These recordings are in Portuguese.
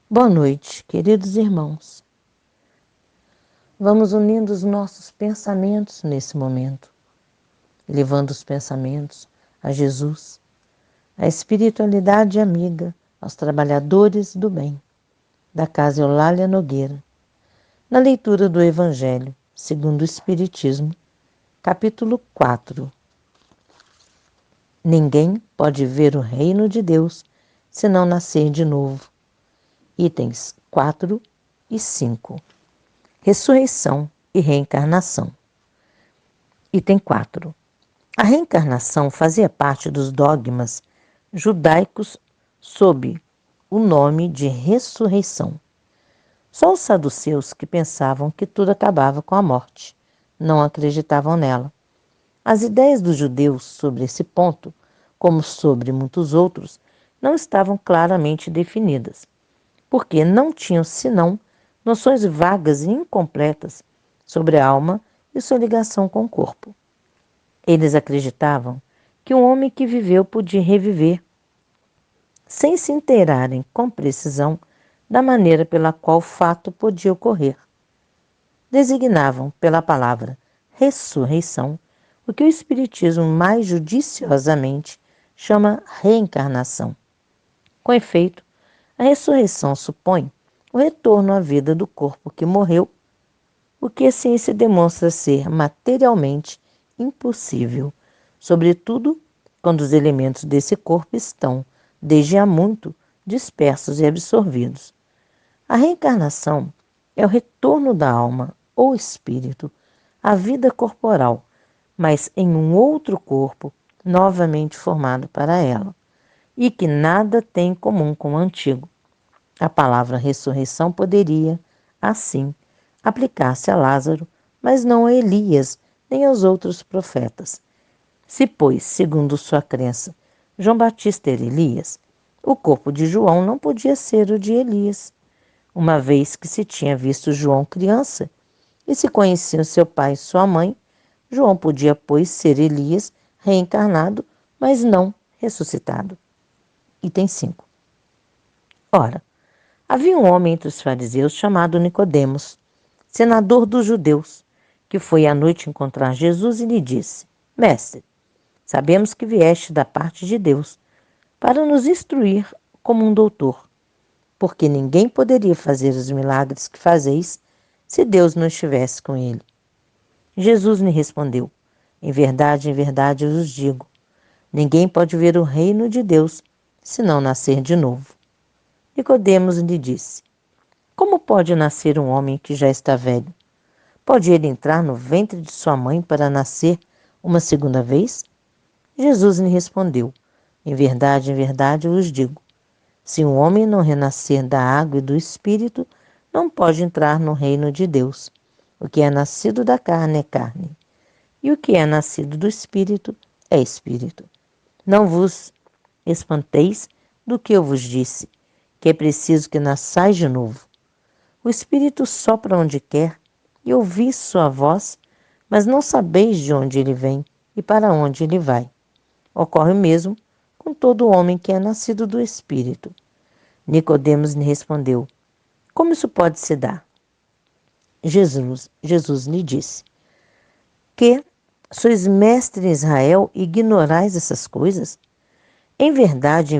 Boa noite, queridos irmãos. Vamos unindo os nossos pensamentos nesse momento, levando os pensamentos a Jesus, a espiritualidade amiga, aos trabalhadores do bem, da Casa Eulália Nogueira, na leitura do Evangelho, segundo o Espiritismo, capítulo 4. Ninguém pode ver o reino de Deus se não nascer de novo. Itens 4 e 5. Ressurreição e reencarnação. Item 4. A reencarnação fazia parte dos dogmas judaicos sob o nome de ressurreição. Só os saduceus, que pensavam que tudo acabava com a morte, não acreditavam nela. As ideias dos judeus sobre esse ponto, como sobre muitos outros, não estavam claramente definidas, porque não tinham senão noções vagas e incompletas sobre a alma e sua ligação com o corpo. Eles acreditavam que um homem que viveu podia reviver, sem se inteirarem com precisão da maneira pela qual o fato podia ocorrer. Designavam pela palavra ressurreição o que o Espiritismo mais judiciosamente chama reencarnação. Com efeito, a ressurreição supõe o retorno à vida do corpo que morreu, o que a ciência demonstra ser materialmente impossível, sobretudo quando os elementos desse corpo estão, desde há muito, dispersos e absorvidos. A reencarnação é o retorno da alma ou espírito à vida corporal, mas em um outro corpo novamente formado para ela, e que nada tem em comum com o antigo. A palavra ressurreição poderia, assim, aplicar-se a Lázaro, mas não a Elias nem aos outros profetas. Se, pois, segundo sua crença, João Batista era Elias, o corpo de João não podia ser o de Elias, uma vez que se tinha visto João criança e se conheciam seu pai e sua mãe. João podia, pois, ser Elias reencarnado, mas não ressuscitado. Item 5. Ora, havia um homem entre os fariseus chamado Nicodemos, senador dos judeus, que foi à noite encontrar Jesus e lhe disse: Mestre, sabemos que vieste da parte de Deus para nos instruir como um doutor, porque ninguém poderia fazer os milagres que fazeis se Deus não estivesse com ele. Jesus lhe respondeu: em verdade, eu vos digo, ninguém pode ver o reino de Deus se não nascer de novo. Nicodemos lhe disse: como pode nascer um homem que já está velho? Pode ele entrar no ventre de sua mãe para nascer uma segunda vez? Jesus lhe respondeu: em verdade, eu vos digo, se um homem não renascer da água e do Espírito, não pode entrar no reino de Deus. O que é nascido da carne é carne, e o que é nascido do Espírito é Espírito. Não vos espanteis do que eu vos disse, que é preciso que nasçais de novo. O Espírito sopra onde quer, e ouvis sua voz, mas não sabeis de onde ele vem e para onde ele vai. Ocorre o mesmo com todo homem que é nascido do Espírito. Nicodemos lhe respondeu: como isso pode se dar? Jesus lhe disse: que sois mestre em Israel e ignorais essas coisas? Em verdade,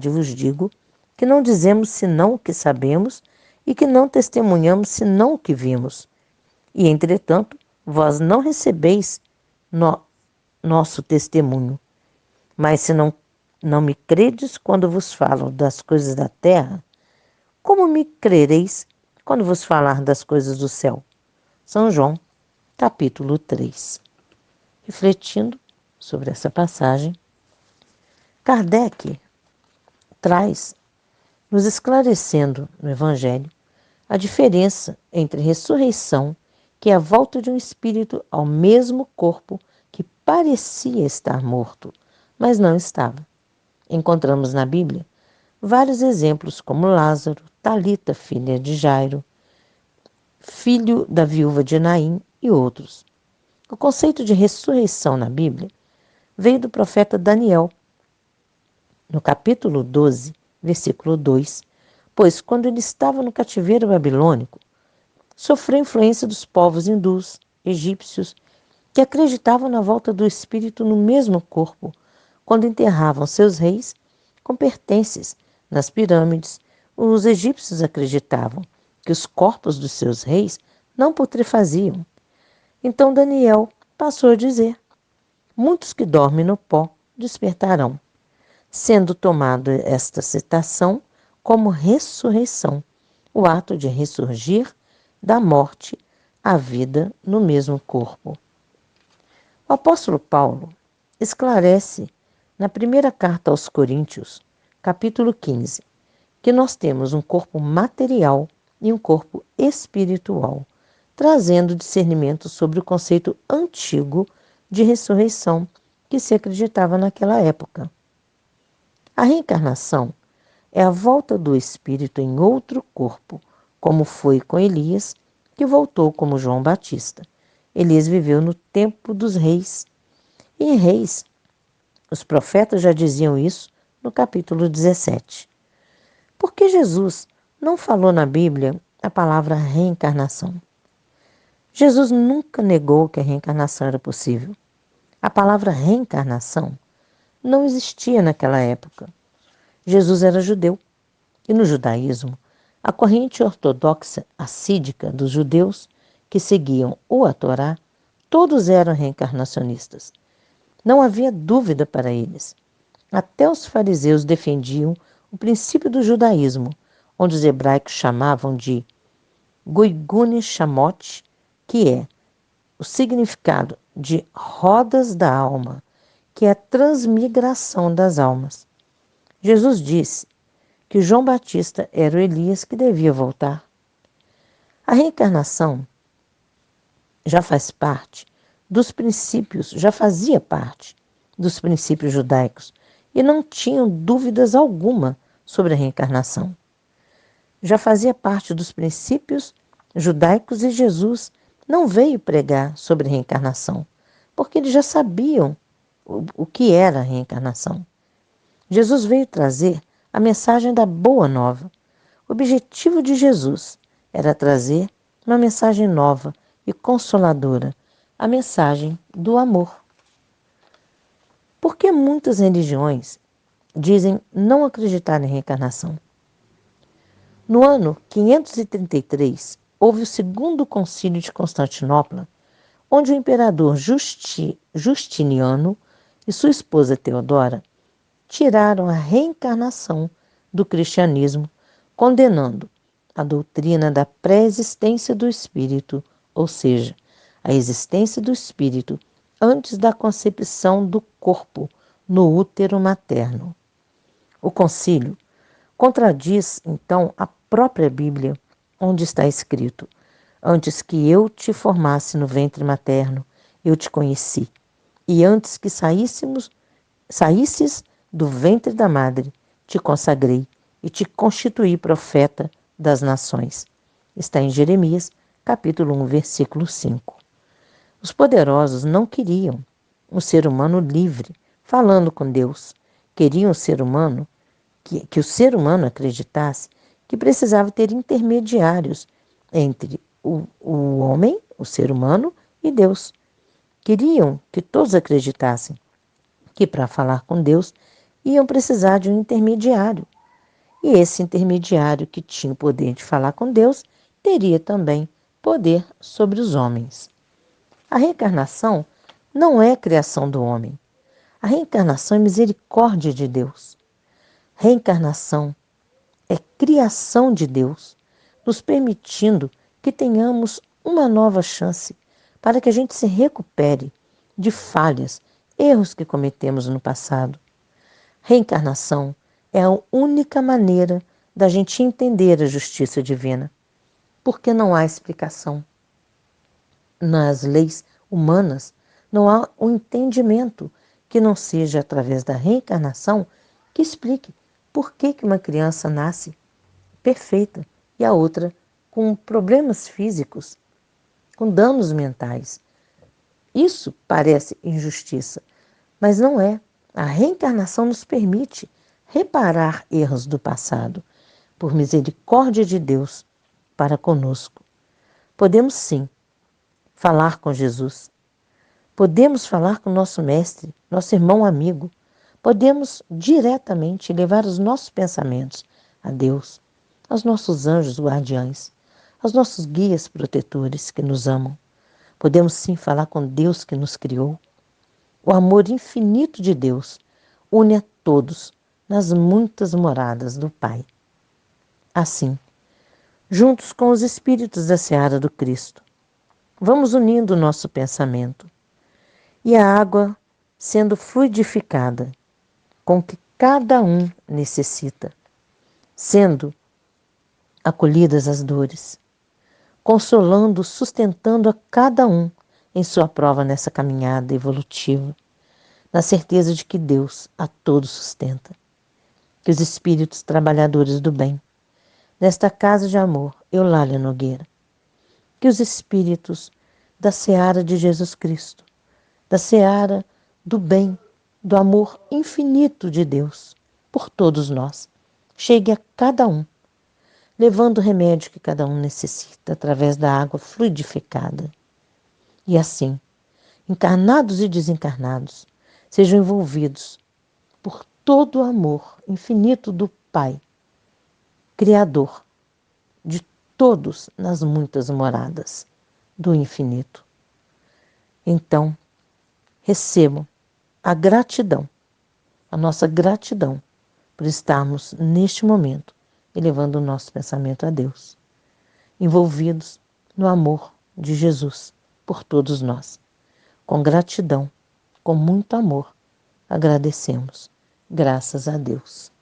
vos digo, que não dizemos senão o que sabemos e que não testemunhamos senão o que vimos. E, entretanto, vós não recebeis nosso testemunho. Mas se não me credes quando vos falo das coisas da terra, como me crereis quando vos falar das coisas do céu? São João, capítulo 3. Refletindo sobre essa passagem, Kardec traz, nos esclarecendo no Evangelho, a diferença entre ressurreição, que é a volta de um espírito ao mesmo corpo que parecia estar morto, mas não estava. Encontramos na Bíblia vários exemplos como Lázaro, Talita, filha de Jairo, filho da viúva de Naim e outros. O conceito de ressurreição na Bíblia veio do profeta Daniel. No capítulo 12, versículo 2, pois quando ele estava no cativeiro babilônico, sofreu influência dos povos hindus, egípcios, que acreditavam na volta do espírito no mesmo corpo, quando enterravam seus reis com pertences nas pirâmides. Os egípcios acreditavam que os corpos dos seus reis não putrefaziam. Então Daniel passou a dizer: muitos que dormem no pó despertarão, sendo tomada esta citação como ressurreição, o ato de ressurgir da morte à vida no mesmo corpo. O apóstolo Paulo esclarece na primeira carta aos Coríntios, capítulo 15, que nós temos um corpo material e um corpo espiritual, trazendo discernimento sobre o conceito antigo de ressurreição que se acreditava naquela época. A reencarnação é a volta do espírito em outro corpo, como foi com Elias, que voltou como João Batista. Elias viveu no tempo dos reis. E em Reis, os profetas já diziam isso no capítulo 17. Por que Jesus não falou na Bíblia a palavra reencarnação? Jesus nunca negou que a reencarnação era possível. A palavra reencarnação não existia naquela época. Jesus era judeu e no judaísmo, a corrente ortodoxa assídica dos judeus que seguiam a Torá, todos eram reencarnacionistas. Não havia dúvida para eles. Até os fariseus defendiam o princípio do judaísmo, onde os hebraicos chamavam de Goigune Shamot, que é o significado de rodas da alma, que é a transmigração das almas. Jesus disse que João Batista era o Elias que devia voltar. A reencarnação já faz parte dos princípios, já fazia parte dos princípios judaicos e não tinham dúvidas alguma sobre a reencarnação. Já fazia parte dos princípios judaicos e Jesus não veio pregar sobre reencarnação, porque eles já sabiam o que era a reencarnação. Jesus veio trazer a mensagem da Boa Nova. O objetivo de Jesus era trazer uma mensagem nova e consoladora, a mensagem do amor. Por que muitas religiões dizem não acreditar em reencarnação? No ano 533, houve o segundo concílio de Constantinopla, onde o imperador Justiniano e sua esposa Teodora tiraram a reencarnação do cristianismo, condenando a doutrina da pré-existência do espírito, ou seja, a existência do espírito antes da concepção do corpo no útero materno. O concílio contradiz, então, a própria Bíblia, onde está escrito: antes que eu te formasse no ventre materno, eu te conheci, e antes que saísses do ventre da madre, te consagrei e te constituí profeta das nações. Está em Jeremias, capítulo 1, versículo 5. Os poderosos não queriam um ser humano livre, falando com Deus. Queriam que o ser humano acreditasse que precisava ter intermediários entre o homem, o ser humano, e Deus. Queriam que todos acreditassem que para falar com Deus iam precisar de um intermediário. E esse intermediário que tinha o poder de falar com Deus teria também poder sobre os homens. A reencarnação não é criação do homem. A reencarnação é misericórdia de Deus. Reencarnação é criação de Deus, nos permitindo que tenhamos uma nova chance para que a gente se recupere de falhas, erros que cometemos no passado. Reencarnação é a única maneira da gente entender a justiça divina, porque não há explicação. Nas leis humanas, não há um entendimento que não seja através da reencarnação que explique por que uma criança nasce perfeita e a outra com problemas físicos, com danos mentais. Isso parece injustiça, mas não é. A reencarnação nos permite reparar erros do passado, por misericórdia de Deus, para conosco. Podemos sim falar com Jesus. Podemos falar com nosso mestre, nosso irmão amigo. Podemos diretamente levar os nossos pensamentos a Deus, aos nossos anjos guardiães, aos nossos guias protetores que nos amam. Podemos sim falar com Deus que nos criou. O amor infinito de Deus une a todos nas muitas moradas do Pai. Assim, juntos com os espíritos da seara do Cristo, vamos unindo o nosso pensamento e a água sendo fluidificada com o que cada um necessita, sendo acolhidas as dores, consolando, sustentando a cada um em sua prova nessa caminhada evolutiva, na certeza de que Deus a todos sustenta, que os espíritos trabalhadores do bem, nesta casa de amor, Eulália Nogueira, que os espíritos da seara de Jesus Cristo, da seara do bem, do amor infinito de Deus, por todos nós, chegue a cada um, levando o remédio que cada um necessita através da água fluidificada. E assim, encarnados e desencarnados, sejam envolvidos por todo o amor infinito do Pai, Criador de todos nas muitas moradas do infinito. Então, recebam a gratidão, a nossa gratidão por estarmos neste momento elevando o nosso pensamento a Deus, envolvidos no amor de Jesus por todos nós. Com gratidão, com muito amor, agradecemos. Graças a Deus.